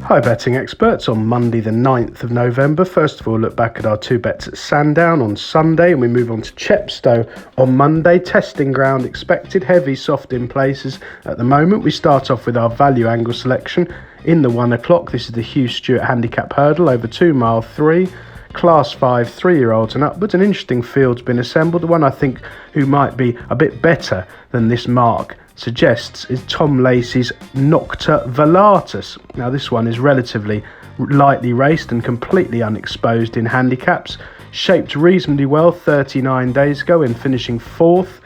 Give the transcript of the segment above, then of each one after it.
Hi betting experts, on Monday the 9th of November. First of all, look back at our two bets at Sandown on Sunday, and we move on to Chepstow on Monday. Testing ground expected, heavy, soft in places. At the moment, we start off with our value angle selection in the 1 o'clock. This is the Hugh Stewart handicap hurdle over 2 mile 3. Class 5, 3-year-olds and upwards. An interesting field's been assembled. The one I think who might be a bit better than this mark suggests is Tom Lacey's Nocta Velatus. Now this one is relatively lightly raced and completely unexposed in handicaps. Shaped reasonably well 39 days ago in finishing 4th.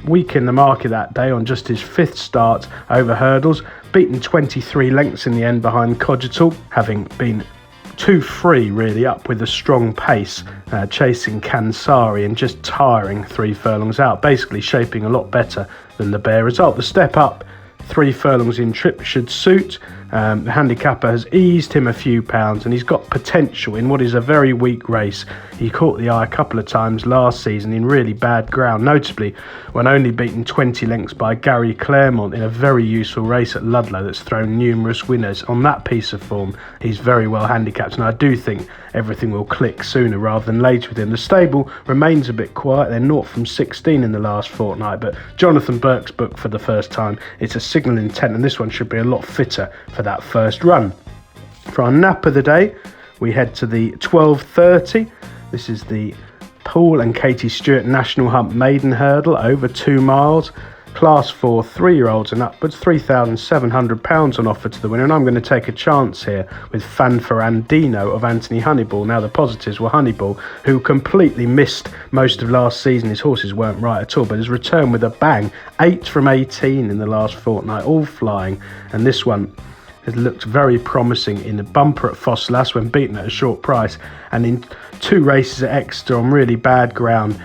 Weak in the market that day on just his 5th start over hurdles. Beaten 23 lengths in the end behind Cogital, having been 2-3 really up with a strong pace, chasing Kansari and just tiring 3 furlongs out, basically shaping a lot better than the bare result. The step up 3 furlongs in trip should suit. The handicapper has eased him a few pounds and he's got potential in what is a very weak race. He caught the eye a couple of times last season in really bad ground, notably when only beaten 20 lengths by Gary Claremont in a very useful race at Ludlow that's thrown numerous winners. On that piece of form, he's very well handicapped, and I do think everything will click sooner rather than later with him. The stable remains a bit quiet. They're 0 from 16 in the last fortnight, but Jonathan Burke's booked for the first time. It's a signal intent, and this one should be a lot fitter for that first run. For our nap of the day, we head to the 12:30. This is the Paul and Katie Stewart National Hump Maiden Hurdle over 2 miles. Class 4, 3-year-olds and upwards, £3,700 on offer to the winner, and I'm going to take a chance here with Fanfarandino of Anthony Honeyball. Now the positives were Honeyball, who completely missed most of last season. His horses weren't right at all, but has returned with a bang. 8 from 18 in the last fortnight, all flying, and this one has looked very promising in the bumper at Fosslas when beaten at a short price, and in 2 races at Exeter on really bad ground.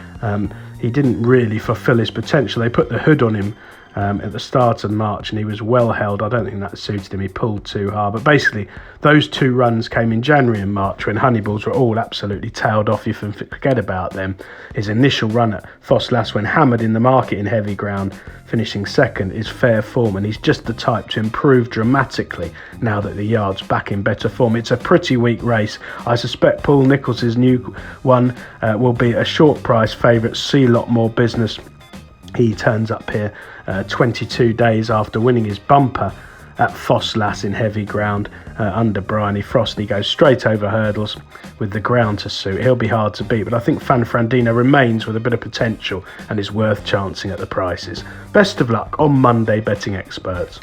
He didn't really fulfil his potential. They put the hood on him at the start of March and he was well held. I don't think that suited him. He pulled too hard. But basically, those 2 runs came in January and March when Honeyballs were all absolutely tailed off. You can forget about them. His initial run at Fosslas when hammered in the market in heavy ground, finishing 2nd, is fair form, and he's just the type to improve dramatically now that the yard's back in better form. It's a pretty weak race. I suspect Paul Nicholls' new one will be a short price favourite, See Lot More Business. He turns up here 22 days after winning his bumper at Fosslas in heavy ground under Bryony Frost. He goes straight over hurdles with the ground to suit. He'll be hard to beat, but I think Fanfarandino remains with a bit of potential and is worth chancing at the prices. Best of luck on Monday, betting experts.